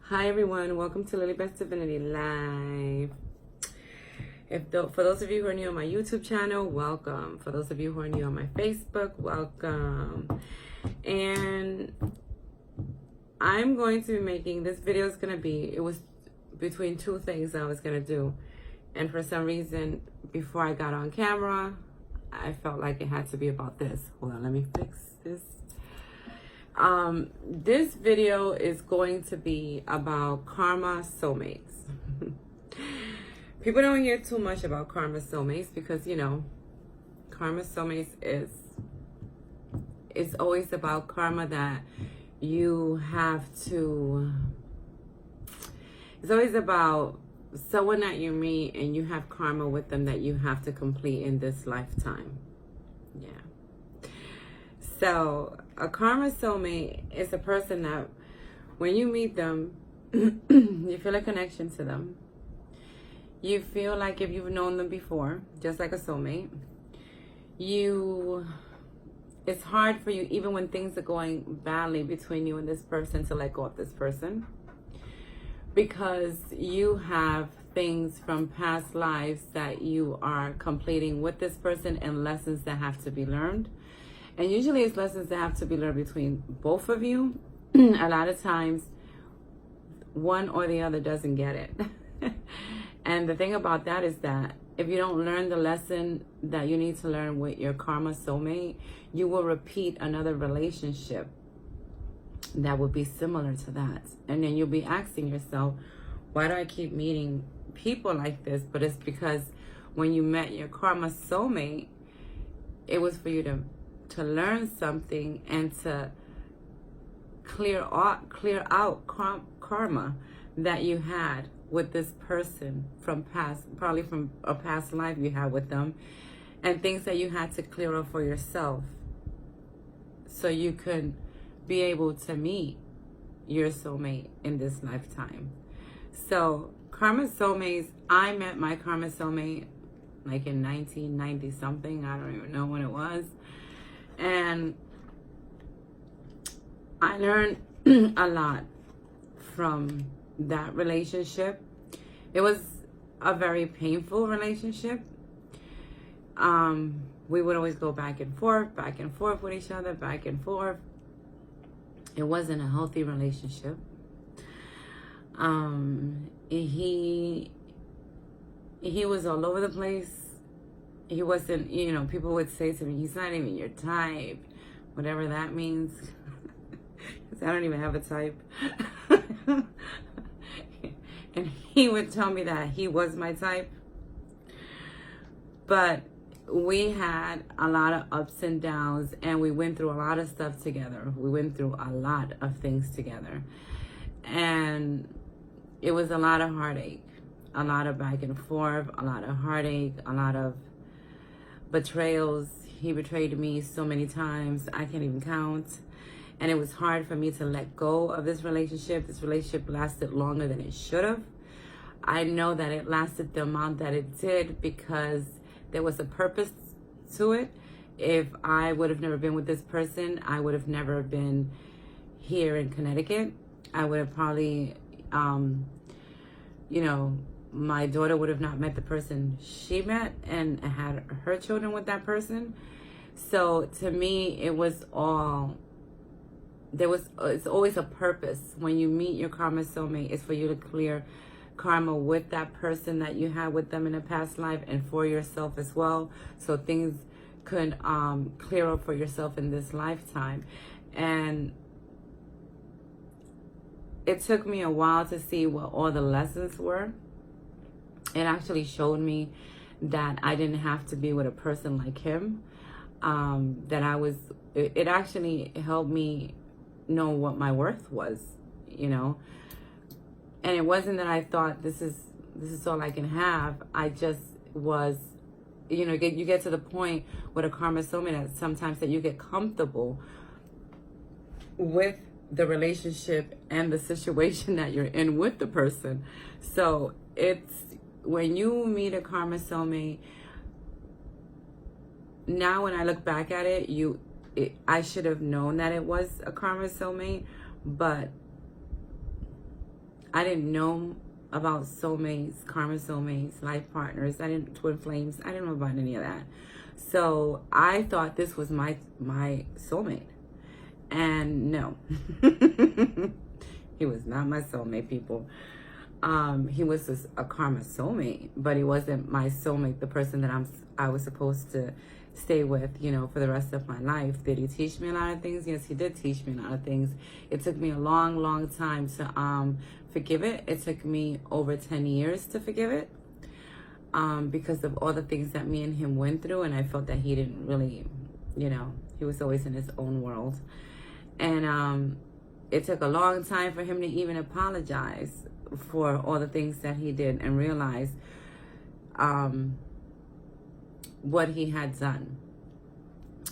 Hi everyone, welcome to Lily Best Divinity Live. For those of you who are new on my YouTube channel, welcome. For those of you who are new on my Facebook, welcome. And I'm going to be making, this video is going to be, it was between two things I was going to do. And for some reason, before I got on camera, I felt like it had to be about this. Hold on, let me fix this. This video is going to be about karma soulmates. People don't hear too much about karma soulmates because, you know, karma soulmates it's always about karma that you have to, it's always about someone that you meet and you have karma with them that you have to complete in this lifetime. Yeah. So a karma soulmate is a person that when you meet them, you feel a connection to them. You feel like if you've known them before, just like a soulmate, it's hard for you, even when things are going badly between you and this person, to let go of this person. Because you have things from past lives that you are completing with this person and lessons that have to be learned. And usually it's lessons that have to be learned between both of you. A lot of times, one or the other doesn't get it. And the thing about that is that if you don't learn the lesson that you need to learn with your karma soulmate, you will repeat another relationship that would be similar to that. And then you'll be asking yourself, why do I keep meeting people like this? But it's because when you met your karma soulmate, it was for you to learn something and to clear out karma that you had with this person from probably from a past life you had with them, and things that you had to clear up for yourself so you could be able to meet your soulmate in this lifetime. So karma soulmates, I met my karma soulmate like in 1990 something. I don't even know when it was. And I learned a lot from that relationship. It was a very painful relationship. We would always go back and forth with each other, back and forth. It wasn't a healthy relationship. He was all over the place. He wasn't, you know, people would say to me, he's not even your type, whatever that means. I don't even have a type. And he would tell me that he was my type. But we had a lot of ups and downs, and we went through a lot of stuff together. We went through a lot of things together. And it was a lot of heartache, a lot of back and forth, a lot of heartache, a lot of betrayals. He betrayed me so many times, I can't even count. And it was hard for me to let go of this relationship. This relationship lasted longer than it should have. I know that it lasted the amount that it did because there was a purpose to it. If I would have never been with this person, I would have never been here in Connecticut. I would have probably, you know, my daughter would have not met the person she met and had her children with that person. So to me, it was all, it's always a purpose. When you meet your karma soulmate, it's for you to clear karma with that person that you had with them in a past life and for yourself as well. So things could clear up for yourself in this lifetime. And it took me a while to see what all the lessons were. It actually showed me that I didn't have to be with a person like him. It actually helped me know what my worth was, you know. And it wasn't that I thought this is all I can have. I just was, you know, you get to the point with a karma soulmate that sometimes that you get comfortable with the relationship and the situation that you're in with the person. So it's, when you meet a karma soulmate, now when I look back at it, I should have known that it was a karma soulmate, but I didn't know about soulmates, karma soulmates, life partners. Twin flames. I didn't know about any of that. So I thought this was my soulmate. And no. He was not my soulmate, people. He was a karma soulmate, but he wasn't my soulmate, the person that I was supposed to stay with, you know, for the rest of my life. Did he teach me a lot of things? Yes, he did teach me a lot of things. It took me a long, long time to forgive it. It took me over 10 years to forgive it, because of all the things that me and him went through, and I felt that he didn't really, you know, he was always in his own world. And it took a long time for him to even apologize for all the things that he did and realize what he had done.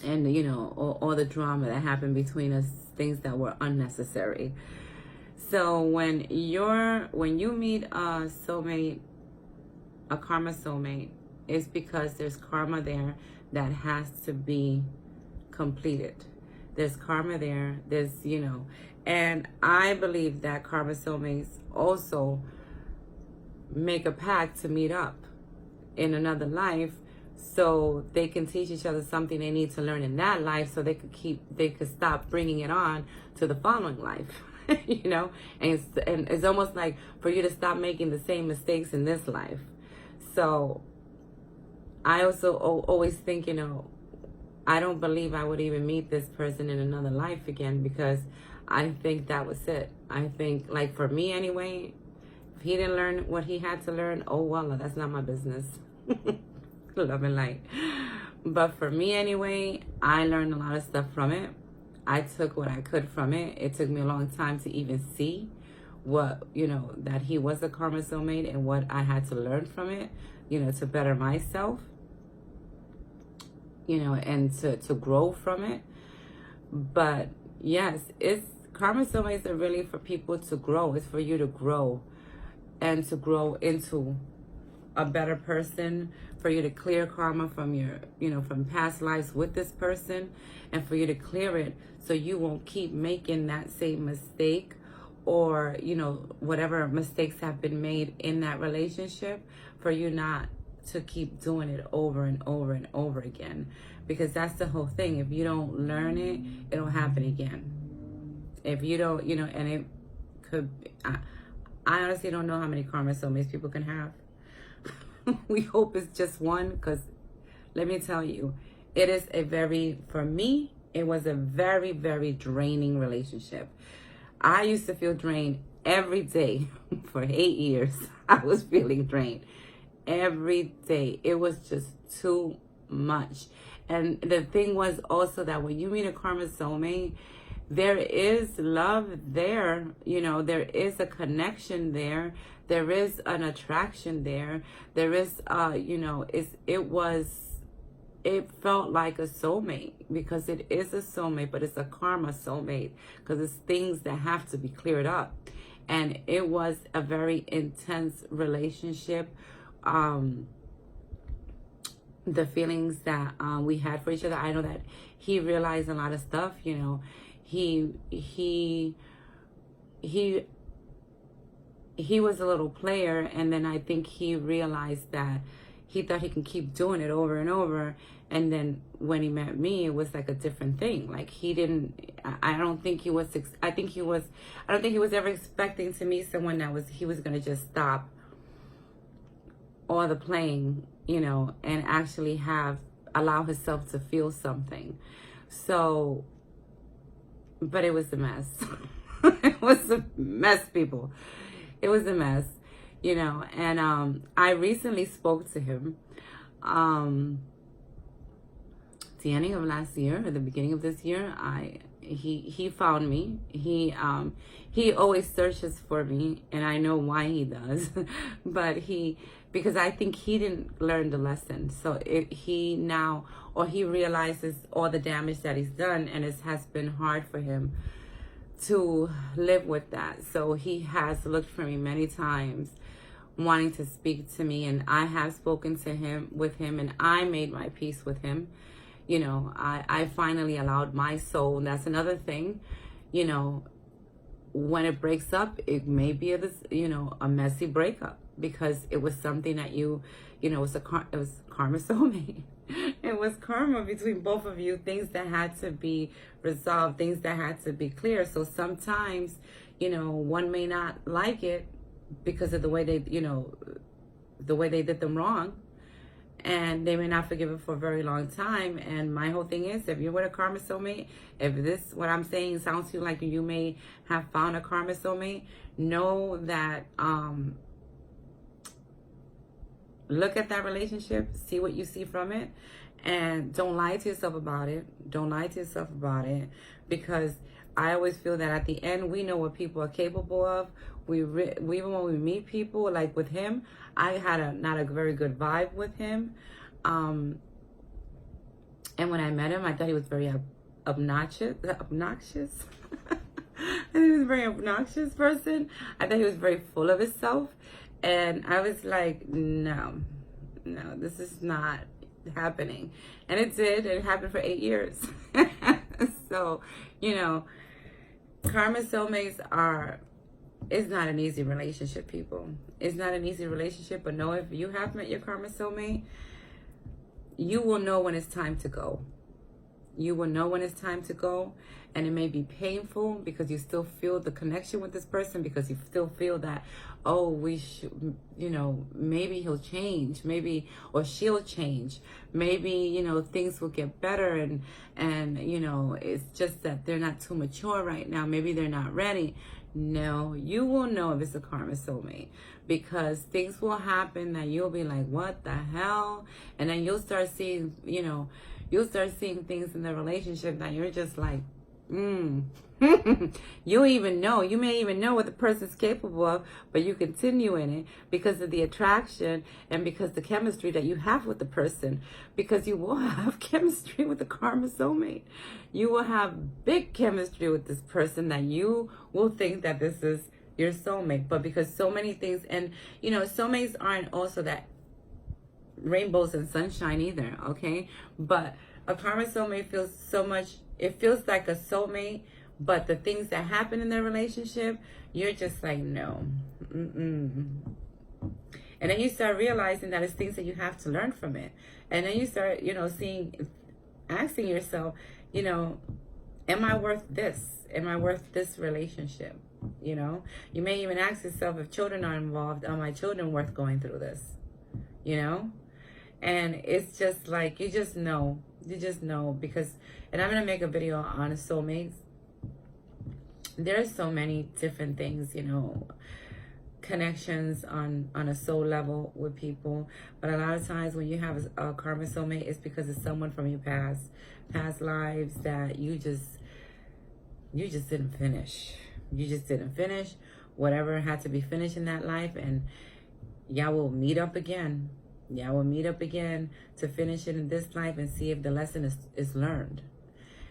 And, you know, all the drama that happened between us, things that were unnecessary. So when you meet a soulmate, a karma soulmate, it's because there's karma there that has to be completed. There's karma there. There's, you know, and I believe that karma soulmates also make a pact to meet up in another life, so they can teach each other something they need to learn in that life, so they could stop bringing it on to the following life. You know, and it's almost like for you to stop making the same mistakes in this life. So I also always think, you know, I don't believe I would even meet this person in another life again, because I think that was it. I think, like, for me anyway, if he didn't learn what he had to learn, oh well, that's not my business. Love and light. But for me anyway, I learned a lot of stuff from it. I took what I could from it. It took me a long time to even see what, you know, that he was a karma soulmate, and what I had to learn from it, you know, to better myself, you know, and to grow from it. But yes, karma soulmates are really for people to grow. It's for you to grow, and to grow into a better person, for you to clear karma from your, you know, from past lives with this person, and for you to clear it so you won't keep making that same mistake, or, you know, whatever mistakes have been made in that relationship, for you not to keep doing it over and over and over again. Because that's the whole thing. If you don't learn it, it'll happen again. If you don't, you know, and it could, I honestly don't know how many karma soulmates people can have. We hope it's just one, because let me tell you, it is for me, it was a very, very draining relationship. I used to feel drained every day for 8 years. I was feeling drained every day. It was just too much. And the thing was also that when you meet a karma soulmate, there is love there, you know, there is a connection there, there is an attraction there, there is, you know, it felt like a soulmate, because it is a soulmate, but it's a karma soulmate, because it's things that have to be cleared up. And it was a very intense relationship. The feelings that we had for each other, I know that he realized a lot of stuff, you know. He was a little player, and then I think he realized that he thought he can keep doing it over and over, and then when he met me, it was like a different thing. Like, I don't think he was ever expecting to meet someone he was going to just stop all the playing, you know, and actually allow himself to feel something. So, but it was a mess. It was a mess, people. It was a mess, you know. And I recently spoke to him the ending of last year, or the beginning of this year. He found me. He always searches for me, and I know why he does. But because I think he didn't learn the lesson. So he realizes all the damage that he's done, and it has been hard for him to live with that. So he has looked for me many times, wanting to speak to me, and I have spoken with him, and I made my peace with him. You know, I finally allowed my soul, and that's another thing, you know, when it breaks up, it may be a messy breakup, because it was something that it was it was karma soulmate. It was karma between both of you, things that had to be resolved, things that had to be clear. So sometimes, one may not like it because of the way they did them wrong, and they may not forgive it for a very long time. And my whole thing is, if you're with a karma soulmate, if this, what I'm saying, sounds to you like you may have found a karma soulmate, know that, look at that relationship, see what you see from it, and don't lie to yourself about it. Don't lie to yourself about it, because I always feel that at the end, we know what people are capable of. Even when we meet people, like with him, I had not a very good vibe with him. And when I met him, I thought he was very obnoxious. I thought he was a very obnoxious person. I thought he was very full of himself. And I was like, no, this is not happening. And it did. It happened for 8 years. So, karma soulmates it's not an easy relationship, people. It's not an easy relationship, but know, if you have met your karma soulmate, you will know when it's time to go. You will know when it's time to go. And it may be painful, because you still feel the connection with this person, because you still feel that, oh, we should, maybe he'll change, maybe, or she'll change. Maybe, things will get better, and it's just that they're not too mature right now. Maybe they're not ready. No, you will know if it's a karma soulmate, because things will happen that you'll be like, what the hell? And then you'll start seeing, things in the relationship that you're just like, you may even know what the person's capable of, but you continue in it because of the attraction and because the chemistry that you have with the person, because you will have chemistry with the karma soulmate. You will have big chemistry with this person that you will think that this is your soulmate. But because so many things, and soulmates aren't also that rainbows and sunshine either, okay? But a karma soulmate feels it feels like a soulmate, but the things that happen in their relationship, you're just like, no. And then you start realizing that it's things that you have to learn from it. And then you start, asking yourself, am I worth this? Am I worth this relationship? You may even ask yourself, if children are involved, are my children worth going through this? And it's just like, you just know, because, and I'm going to make a video on soulmates. There's so many different things, connections on a soul level with people. But a lot of times when you have a karma soulmate, it's because it's someone from your past lives that you just didn't finish. You just didn't finish whatever had to be finished in that life, and y'all will meet up again. Yeah, we'll meet up again to finish it in this life and see if the lesson is learned.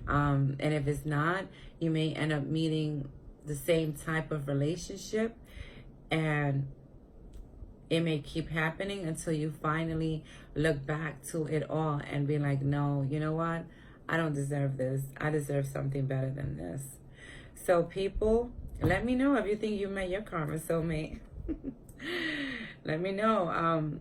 And if it's not, you may end up meeting the same type of relationship, and it may keep happening until you finally look back to it all and be like, no, you know what? I don't deserve this. I deserve something better than this. So people, let me know if you think you met your karma soulmate. Let me know.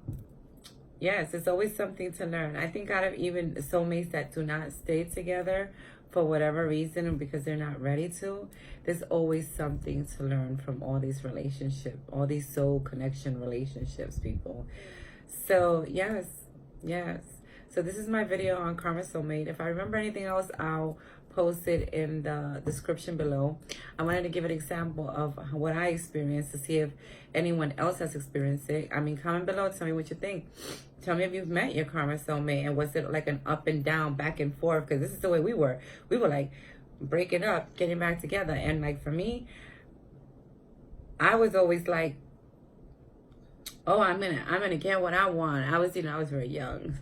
Yes, it's always something to learn. I think out of even soulmates that do not stay together for whatever reason, or because they're not ready to, there's always something to learn from all these relationships, all these soul connection relationships, people. So yes. So this is my video on karma soulmate. If I remember anything else, I'll post it in the description below. I wanted to give an example of what I experienced to see if anyone else has experienced it. I mean, comment below, tell me what you think. Tell me if you've met your karma soulmate, and was it like an up and down, back and forth? Because this is the way we were. We were like breaking up, getting back together. And like for me, I was always like, oh, I'm gonna get what I want. I was very young.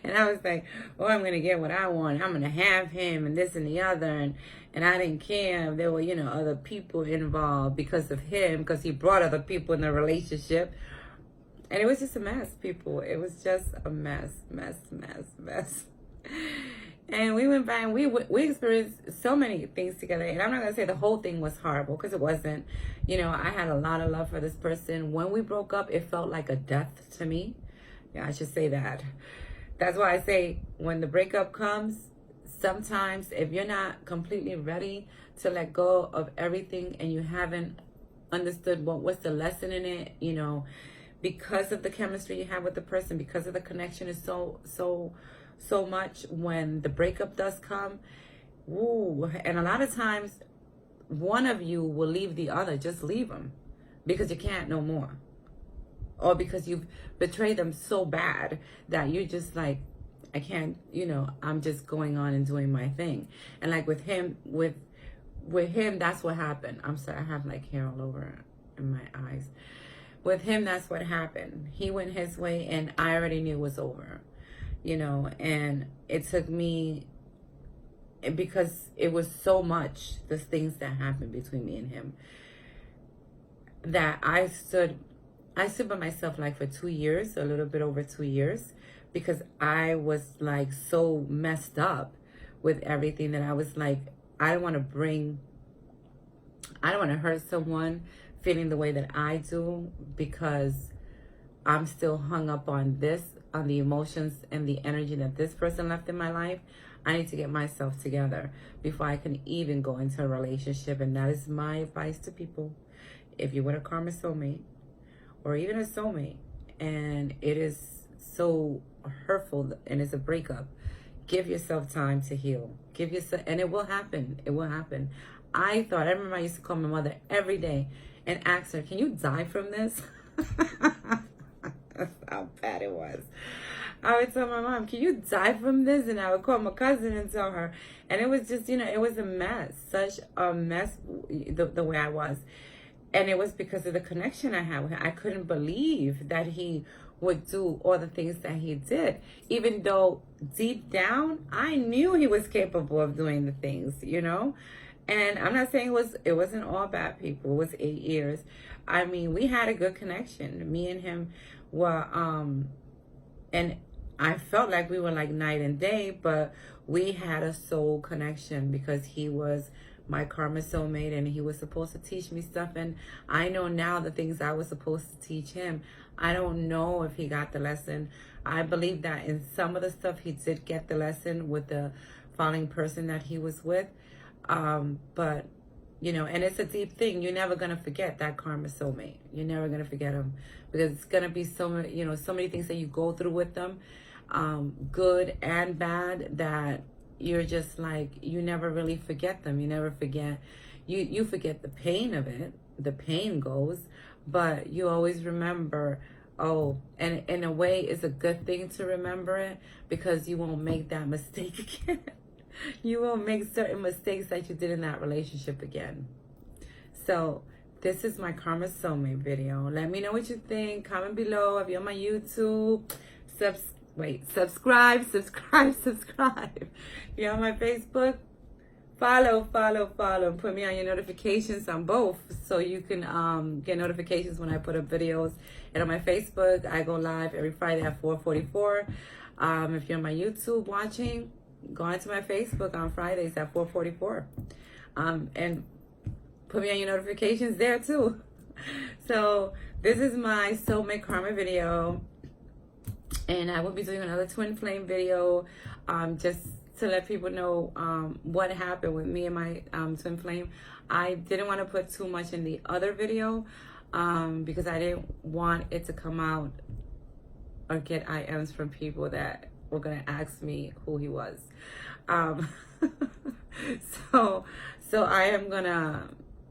And I was like, oh, I'm going to get what I want. I'm going to have him and this and the other. And I didn't care if there were, other people involved because of him, because he brought other people in the relationship. And it was just a mess, people. It was just a mess. And we went back and we experienced so many things together. And I'm not gonna say the whole thing was horrible, because it wasn't. You know, I had a lot of love for this person. When we broke up, it felt like a death to me. Yeah, I should say that. That's why I say when the breakup comes, sometimes if you're not completely ready to let go of everything and you haven't understood what's the lesson in it, you know, because of the chemistry you have with the person, because of the connection is so much, when the breakup does come, ooh, and a lot of times one of you will leave the other. Just leave them because you can't no more, or because you've betrayed them so bad that you're just like, I can't, you know, I'm just going on and doing my thing. And like with him, with him, that's what happened. I'm sorry, I have like hair all over in my eyes. With him, that's what happened. He went his way and I already knew it was over, you know. And it took me, because it was so much, the things that happened between me and him, that I stood by myself like for 2 years, a little bit over 2 years, because I was like so messed up with everything that I was like, I don't want to hurt someone feeling the way that I do, because I'm still hung up on this, on the emotions and the energy that this person left in my life. I need to get myself together before I can even go into a relationship. And that is my advice to people. If you're with a karma soulmate, or even a soulmate, and it is so hurtful and it's a breakup, give yourself time to heal. Give yourself, and it will happen. It will happen. I remember I used to call my mother every day and ask her, can you die from this? That's how bad it was. I would tell my mom, can you die from this? And I would call my cousin and tell her. And it was just, you know, it was a mess. Such a mess, the way I was. And it was because of the connection I had with him. I couldn't believe that he would do all the things that he did. Even though deep down, I knew he was capable of doing the things, you know. And I'm not saying it wasn't all bad people. It was 8 years. I mean, we had a good connection. Me and him were, and I felt like we were like night and day, but we had a soul connection because he was my karma soulmate and he was supposed to teach me stuff. And I know now the things I was supposed to teach him. I don't know if he got the lesson. I believe that in some of the stuff he did get the lesson with the falling person that he was with. But, you know, and it's a deep thing. You're never going to forget that karma soulmate. You're never going to forget him, because it's going to be so many, you know, so many things that you go through with them, good and bad, that you're just like, you never really forget them. You never forget, you forget the pain of it. The pain goes, but you always remember, oh, and in a way it's a good thing to remember it, because you won't make that mistake again. You won't make certain mistakes that you did in that relationship again. So this is my karma soulmate video. Let me know what you think. Comment below. If you're on my YouTube, subscribe. If you're on my Facebook, follow. Put me on your notifications on both, so you can get notifications when I put up videos. And on my Facebook, I go live every Friday at 4:44. If you're on my YouTube watching, go onto my Facebook on Fridays at 4:44. And put me on your notifications there too. So this is my soulmate karma video. And I will be doing another twin flame video, just to let people know what happened with me and my twin flame. I didn't want to put too much in the other video because I didn't want it to come out or get IMs from people that were going to ask me who he was. So I am going to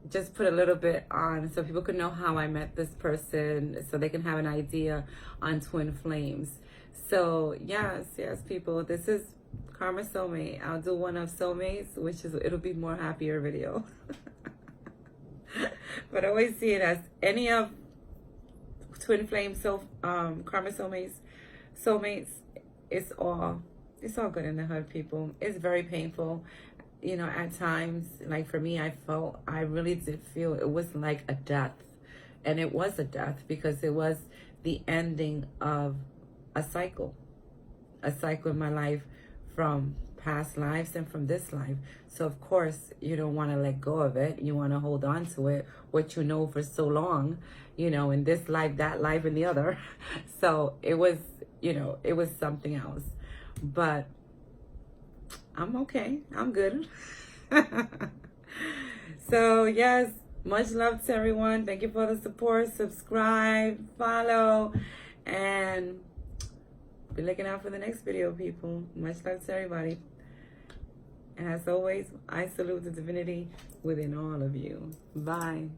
just put a little bit on so people can know how I met this person, so they can have an idea on twin flames. So yes, people, this is karma soulmate. I'll do one of soulmates, it'll be more happier video. But I always see it as any of twin flame karma soulmates, it's all good in the hood, people. It's very painful. You know, at times, like for me, I really did feel it was like a death. And it was a death because it was the ending of a cycle in my life, from past lives and from this life. So of course you don't want to let go of it. You want to hold on to it, what you know for so long, you know, in this life, that life, and the other. So it was, you know, it was something else. But I'm okay. I'm good. So yes, much love to everyone. Thank you for the support. Subscribe, follow, and be looking out for the next video, people. Much love to everybody. And as always, I salute the divinity within all of you. Bye.